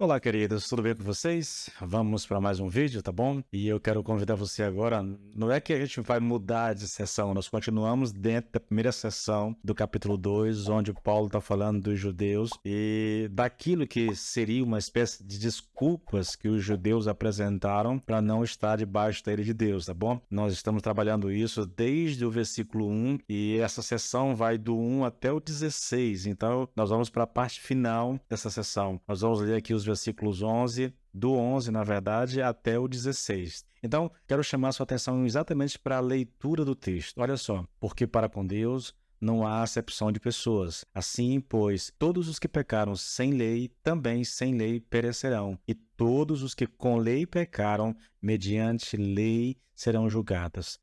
Olá, queridos, tudo bem com vocês? Vamos para mais um vídeo, tá bom? E eu quero convidar você agora. Não é que a gente vai mudar de sessão, nós continuamos dentro da primeira sessão do capítulo 2, onde Paulo está falando dos judeus e daquilo que seria uma espécie de desculpas que os judeus apresentaram para não estar debaixo da ira de Deus, tá bom? Nós estamos trabalhando isso desde o versículo 1 e essa sessão vai do 1 até o 16, então nós vamos para a parte final dessa sessão. Nós vamos ler aqui os versículos 11, do 11, na verdade, até o 16. Então, quero chamar sua atenção exatamente para a leitura do texto. Olha só, porque para com Deus não há acepção de pessoas. Assim, pois, todos os que pecaram sem lei, também sem lei perecerão. E todos os que com lei pecaram, mediante lei, serão julgados.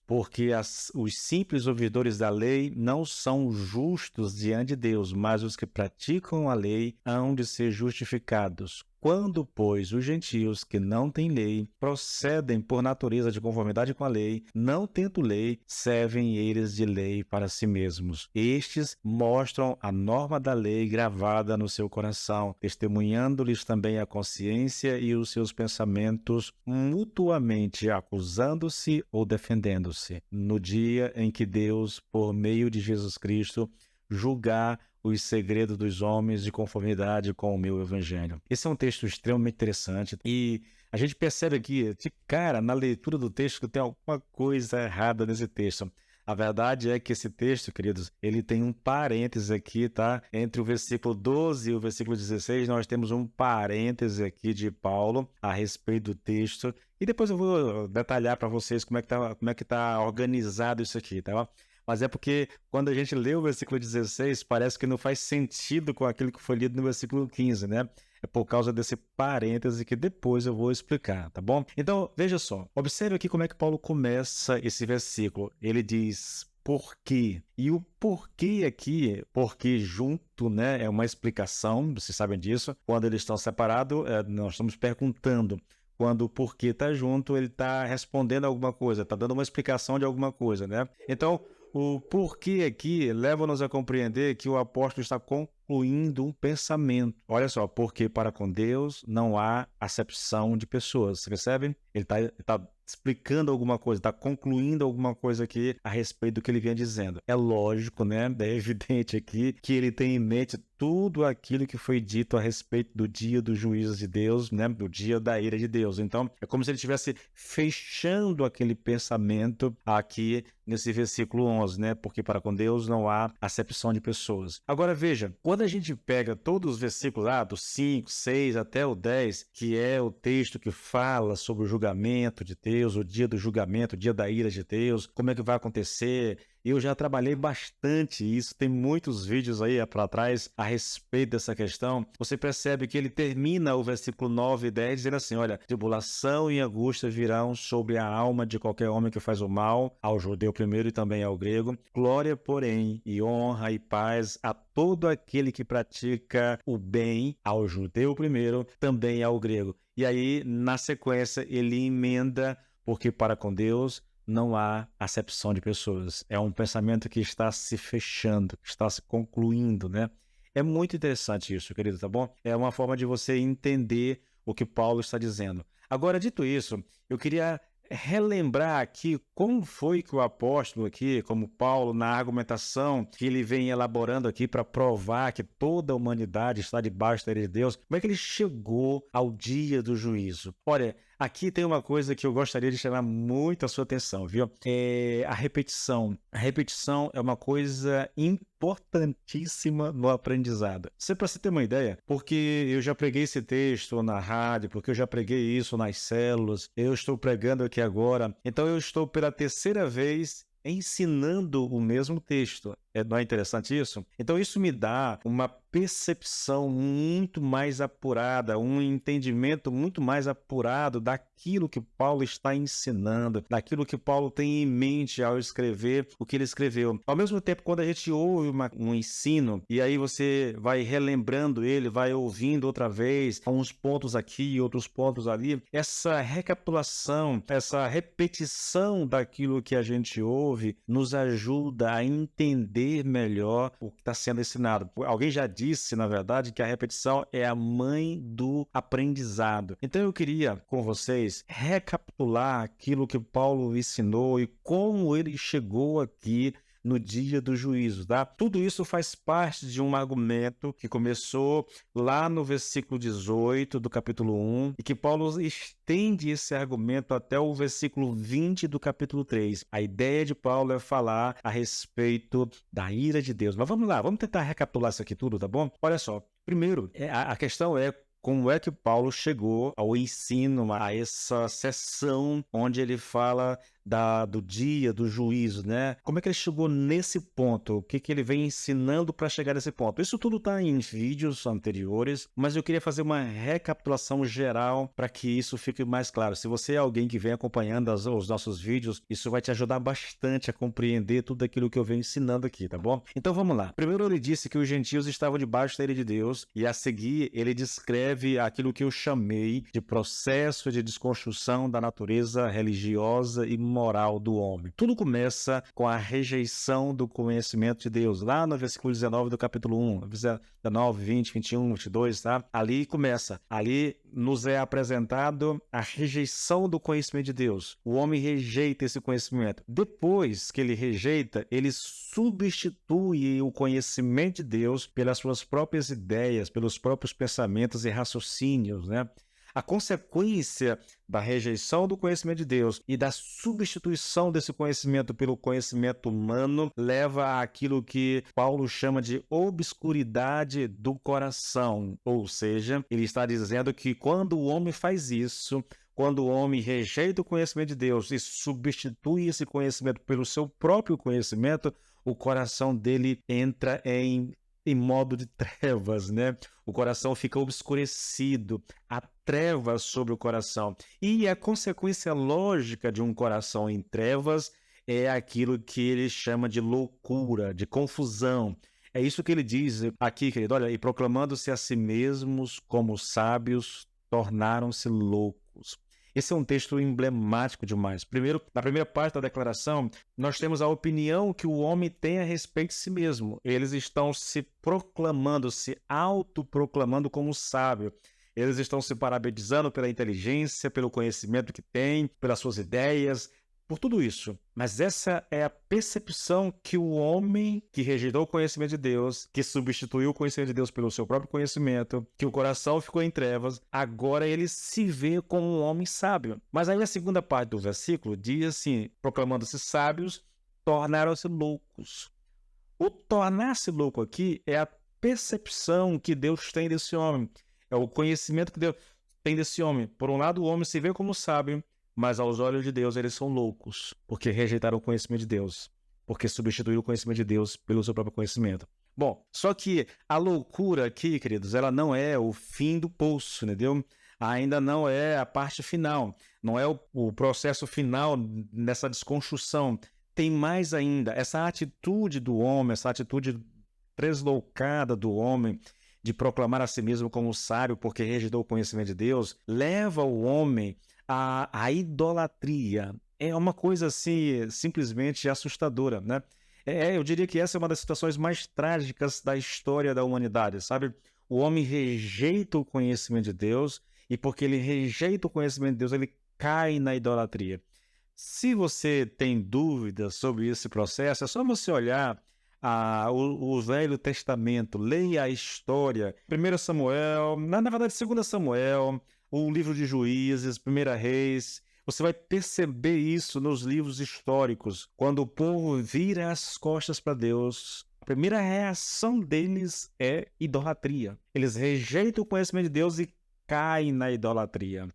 Porque os simples ouvidores da lei não são justos diante de Deus, mas os que praticam a lei hão de ser justificados. Quando, pois, os gentios que não têm lei procedem por natureza de conformidade com a lei, não tendo lei, servem eles de lei para si mesmos. Estes mostram a norma da lei gravada no seu coração, testemunhando-lhes também a consciência e os seus pensamentos, mutuamente acusando-se ou defendendo-se, no dia em que Deus, por meio de Jesus Cristo, julgar os segredos dos homens de conformidade com o meu evangelho. Esse é um texto extremamente interessante e a gente percebe aqui, de cara, na leitura do texto, que tem alguma coisa errada nesse texto. A verdade é que esse texto, queridos, ele tem um parêntese aqui, tá? Entre o versículo 12 e o versículo 16, nós temos um parêntese aqui de Paulo a respeito do texto. E depois eu vou detalhar para vocês como é que tá organizado isso aqui, tá? Mas é porque quando a gente lê o versículo 16, parece que não faz sentido com aquilo que foi lido no versículo 15, né? É por causa desse parêntese que depois eu vou explicar, tá bom? Então, veja só, observe aqui como é que Paulo começa esse versículo. Ele diz por quê? E o porquê aqui, porque junto, né, é uma explicação, vocês sabem disso. Quando eles estão separados, nós estamos perguntando. Quando o porquê está junto, ele está respondendo alguma coisa, está dando uma explicação de alguma coisa, né? Então, o porquê aqui leva-nos a compreender que o apóstolo está concluindo um pensamento. Olha só, porque para com Deus não há acepção de pessoas. Você percebe? Ele está explicando alguma coisa, está concluindo alguma coisa aqui a respeito do que ele vinha dizendo. É lógico, né? É evidente aqui que ele tem em mente tudo aquilo que foi dito a respeito do dia do juízo de Deus, né? Do dia da ira de Deus. Então, é como se ele estivesse fechando aquele pensamento aqui nesse versículo 11, né? Porque para com Deus não há acepção de pessoas. Agora veja, quando a gente pega todos os versículos lá, do 5, 6 até o 10, que é o texto que fala sobre o julgamento de Deus, o dia do julgamento, o dia da ira de Deus, como é que vai acontecer. Eu já trabalhei bastante isso, tem muitos vídeos aí para trás a respeito dessa questão. Você percebe que ele termina o versículo 9 e 10 dizendo assim, olha, tribulação e angústia virão sobre a alma de qualquer homem que faz o mal, ao judeu primeiro e também ao grego. Glória, porém, e honra e paz a todo aquele que pratica o bem, ao judeu primeiro, também ao grego. E aí, na sequência, ele emenda, porque para com Deus não há acepção de pessoas. É um pensamento que está se fechando, que está se concluindo, né? É muito interessante isso, querido, tá bom? É uma forma de você entender o que Paulo está dizendo. Agora, dito isso, eu queria relembrar aqui como foi que o apóstolo aqui, como Paulo, na argumentação que ele vem elaborando aqui para provar que toda a humanidade está debaixo da lei de Deus, como é que ele chegou ao dia do juízo? Olha, aqui tem uma coisa que eu gostaria de chamar muito a sua atenção, viu? É a repetição. A repetição é uma coisa importantíssima no aprendizado. Para você ter uma ideia, porque eu já preguei esse texto na rádio, porque eu já preguei isso nas células, eu estou pregando aqui agora, então eu estou pela terceira vez ensinando o mesmo texto. Não é interessante isso? Então isso me dá uma percepção muito mais apurada, um entendimento muito mais apurado daquilo que Paulo está ensinando, daquilo que Paulo tem em mente ao escrever o que ele escreveu. Ao mesmo tempo, quando a gente ouve um ensino, e aí você vai relembrando ele, vai ouvindo outra vez, uns pontos aqui, outros pontos ali, essa recapitulação, essa repetição daquilo que a gente ouve, nos ajuda a entender entender melhor o que está sendo ensinado. Alguém já disse, na verdade, que a repetição é a mãe do aprendizado. Então eu queria, com vocês, recapitular aquilo que Paulo ensinou e como ele chegou aqui no dia do juízo, tá? Tudo isso faz parte de um argumento que começou lá no versículo 18 do capítulo 1 e que Paulo estende esse argumento até o versículo 20 do capítulo 3. A ideia de Paulo é falar a respeito da ira de Deus. Mas vamos lá, vamos tentar recapitular isso aqui tudo, tá bom? Olha só, primeiro, a questão é como é que Paulo chegou ao ensino, a essa sessão onde ele fala do dia do juízo, né? Como é que ele chegou nesse ponto? O que ele vem ensinando para chegar nesse ponto? Isso tudo está em vídeos anteriores, mas eu queria fazer uma recapitulação geral para que isso fique mais claro. Se você é alguém que vem acompanhando os nossos vídeos, isso vai te ajudar bastante a compreender tudo aquilo que eu venho ensinando aqui, tá bom? Então vamos lá. Primeiro ele disse que os gentios estavam debaixo da ira de Deus e a seguir ele descreve aquilo que eu chamei de processo de desconstrução da natureza religiosa e moral do homem. Tudo começa com a rejeição do conhecimento de Deus. Lá no versículo 19 do capítulo 1, 19, 20, 21, 22, tá? Ali começa. Ali nos é apresentado a rejeição do conhecimento de Deus. O homem rejeita esse conhecimento. Depois que ele rejeita, ele substitui o conhecimento de Deus pelas suas próprias ideias, pelos próprios pensamentos e raciocínios, né? A consequência da rejeição do conhecimento de Deus e da substituição desse conhecimento pelo conhecimento humano leva àquilo que Paulo chama de obscuridade do coração. Ou seja, ele está dizendo que quando o homem faz isso, quando o homem rejeita o conhecimento de Deus e substitui esse conhecimento pelo seu próprio conhecimento, o coração dele entra em modo de trevas, né? O coração fica obscurecido, há trevas sobre o coração. E a consequência lógica de um coração em trevas é aquilo que ele chama de loucura, de confusão. É isso que ele diz aqui, querido. Olha, e proclamando-se a si mesmos como sábios, tornaram-se loucos. Esse é um texto emblemático demais. Primeiro, na primeira parte da declaração, nós temos a opinião que o homem tem a respeito de si mesmo. Eles estão se proclamando, se autoproclamando como sábio. Eles estão se parabenizando pela inteligência, pelo conhecimento que têm, pelas suas ideias, por tudo isso. Mas essa é a percepção que o homem que rejeitou o conhecimento de Deus, que substituiu o conhecimento de Deus pelo seu próprio conhecimento, que o coração ficou em trevas, agora ele se vê como um homem sábio. Mas aí a segunda parte do versículo diz assim, proclamando-se sábios, tornaram-se loucos. O tornar-se louco aqui é a percepção que Deus tem desse homem. É o conhecimento que Deus tem desse homem. Por um lado, o homem se vê como sábio, mas aos olhos de Deus eles são loucos, porque rejeitaram o conhecimento de Deus, porque substituíram o conhecimento de Deus pelo seu próprio conhecimento. Bom, só que a loucura aqui, queridos, ela não é o fim do poço, entendeu? Ainda não é a parte final, não é o processo final nessa desconstrução. Tem mais ainda, essa atitude do homem, essa atitude deslocada do homem, de proclamar a si mesmo como sábio porque rejeitou o conhecimento de Deus, leva o homem à idolatria. É uma coisa assim, simplesmente assustadora, né? Eu diria que essa é uma das situações mais trágicas da história da humanidade, sabe? O homem rejeita o conhecimento de Deus e porque ele rejeita o conhecimento de Deus, ele cai na idolatria. Se você tem dúvidas sobre esse processo, é só você olhar o Velho Testamento, leia a história, 1 Samuel, na verdade 2 Samuel, o livro de Juízes, 1 Reis, você vai perceber isso nos livros históricos. Quando o povo vira as costas para Deus, a primeira reação deles é idolatria. Eles rejeitam o conhecimento de Deus e caem na idolatria.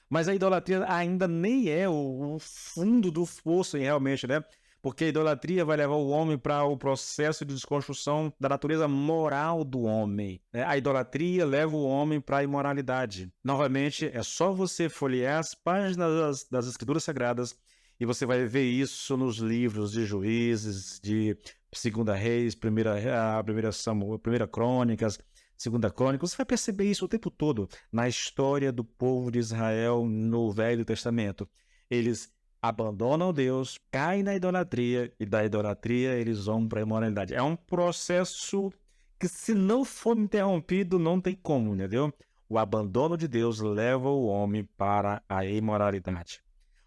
Mas a idolatria ainda nem é o fundo do poço, realmente, né? Porque a idolatria vai levar o homem para o processo de desconstrução da natureza moral do homem, né? A idolatria leva o homem para a imoralidade. Novamente, é só você folhear as páginas das Escrituras Sagradas e você vai ver isso nos livros de Juízes, de 2 Reis, 1 Samuel, 1 Crônicas, 2 Crônicas. Você vai perceber isso o tempo todo na história do povo de Israel no Velho Testamento. Eles abandonam Deus, caem na idolatria, e da idolatria eles vão para a imoralidade. É um processo que, se não for interrompido, não tem como, entendeu? O abandono de Deus leva o homem para a imoralidade.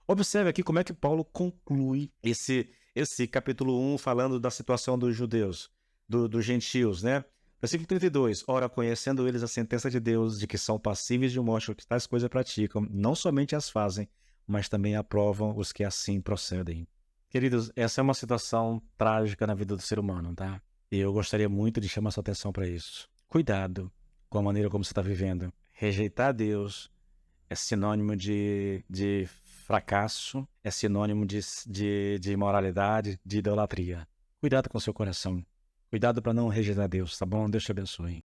Observe aqui como é que Paulo conclui esse capítulo 1 falando da situação dos judeus, dos gentios, né? Versículo 32. Ora, conhecendo eles a sentença de Deus, de que são passíveis de morte, que tais coisas praticam, não somente as fazem, mas também aprovam os que assim procedem. Queridos, essa é uma situação trágica na vida do ser humano, tá? E eu gostaria muito de chamar sua atenção para isso. Cuidado com a maneira como você está vivendo. Rejeitar Deus é sinônimo de fracasso, é sinônimo de imoralidade, de idolatria. Cuidado com o seu coração. Cuidado para não rejeitar Deus, tá bom? Deus te abençoe.